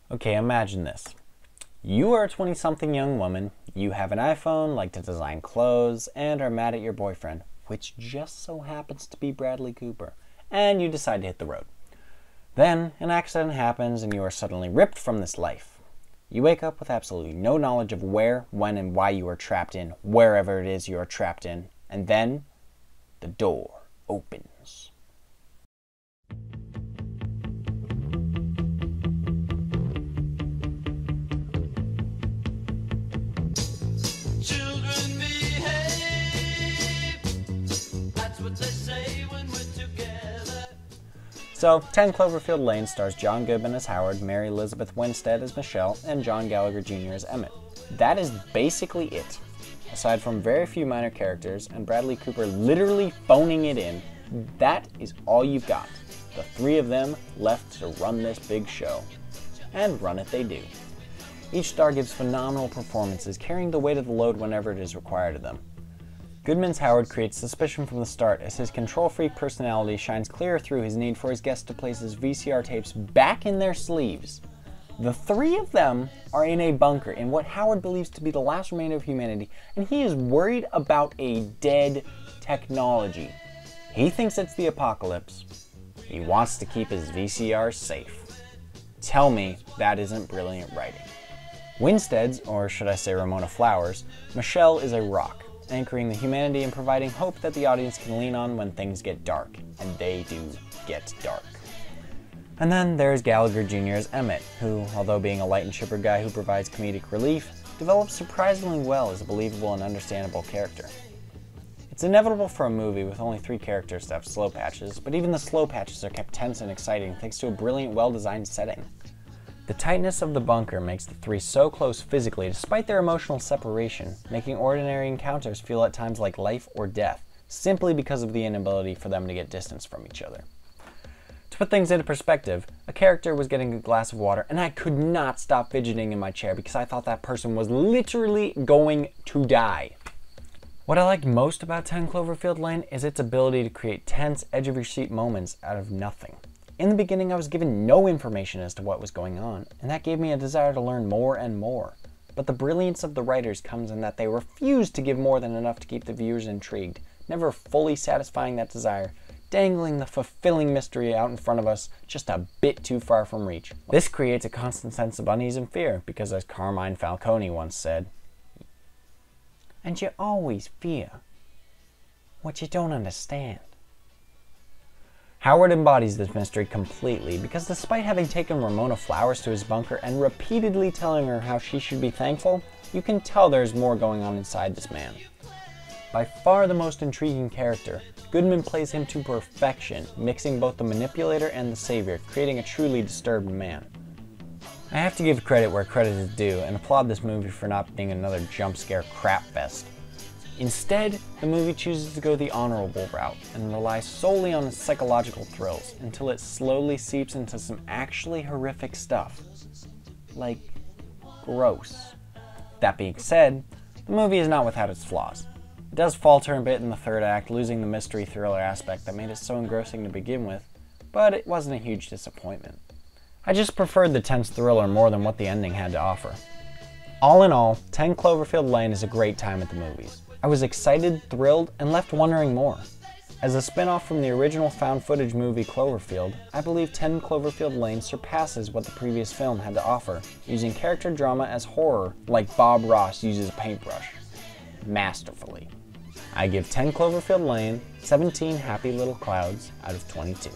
Okay, imagine this. You are a 20-something young woman, you have an iPhone, like to design clothes, and are mad at your boyfriend, which just so happens to be Bradley Cooper, and you decide to hit the road. Then, an accident happens and you are suddenly ripped from this life. You wake up with absolutely no knowledge of where, when, and why you are trapped in, wherever it is you are trapped in, and then, the door opens. Children behave. That's what they say when we're together. So, 10 Cloverfield Lane stars John Goodman as Howard, Mary Elizabeth Winstead as Michelle, and John Gallagher Jr. as Emmett. That is basically it. Aside from very few minor characters and Bradley Cooper literally phoning it in, that is all you've got. The three of them left to run this big show. And run it they do. Each star gives phenomenal performances, carrying the weight of the load whenever it is required of them. Goodman's Howard creates suspicion from the start as his control-freak personality shines clear through his need for his guests to place his VCR tapes back in their sleeves. The three of them are in a bunker in what Howard believes to be the last remainder of humanity, and he is worried about a dead technology. He thinks it's the apocalypse. He wants to keep his VCR safe. Tell me that isn't brilliant writing. Winstead's, or should I say Ramona Flowers, Michelle is a rock, anchoring the humanity and providing hope that the audience can lean on when things get dark, and they do get dark. And then there's Gallagher Jr. as Emmett, who, although being a light and chipper guy who provides comedic relief, develops surprisingly well as a believable and understandable character. It's inevitable for a movie with only 3 characters to have slow patches, but even the slow patches are kept tense and exciting thanks to a brilliant, well-designed setting. The tightness of the bunker makes the three so close physically despite their emotional separation, making ordinary encounters feel at times like life or death, simply because of the inability for them to get distance from each other. To put things into perspective, a character was getting a glass of water and I could not stop fidgeting in my chair because I thought that person was literally going to die. What I liked most about 10 Cloverfield Lane is its ability to create tense, edge-of-your-seat moments out of nothing. In the beginning, I was given no information as to what was going on, and that gave me a desire to learn more and more. But the brilliance of the writers comes in that they refuse to give more than enough to keep the viewers intrigued, never fully satisfying that desire, dangling the fulfilling mystery out in front of us just a bit too far from reach. This creates a constant sense of unease and fear, because as Carmine Falcone once said, "And you always fear what you don't understand." Howard embodies this mystery completely because despite having taken Ramona Flowers to his bunker and repeatedly telling her how she should be thankful, you can tell there's more going on inside this man. By far the most intriguing character, Goodman plays him to perfection, mixing both the manipulator and the savior, creating a truly disturbed man. I have to give credit where credit is due and applaud this movie for not being another jump scare crap fest. Instead, the movie chooses to go the honorable route and rely solely on its psychological thrills until it slowly seeps into some actually horrific stuff. Like, gross. That being said, the movie is not without its flaws. It does falter a bit in the third act, losing the mystery thriller aspect that made it so engrossing to begin with, but it wasn't a huge disappointment. I just preferred the tense thriller more than what the ending had to offer. All in all, 10 Cloverfield Lane is a great time at the movies. I was excited, thrilled, and left wondering more. As a spin-off from the original found footage movie Cloverfield, I believe 10 Cloverfield Lane surpasses what the previous film had to offer, using character drama as horror like Bob Ross uses a paintbrush. Masterfully. I give 10 Cloverfield Lane 17 happy little clouds out of 22.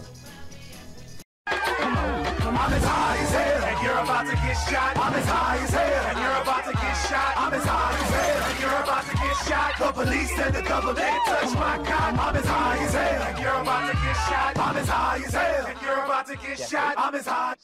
I'm as high as hell, and you're about to get shot. I'm as high as hell, and you're about to get shot. I'm as high as hell, and you're about to get shot. The police and the government touch my cock. I'm as high as hell, and you're about to get shot. I'm as high as hell, and you're about to get shot. I'm as high.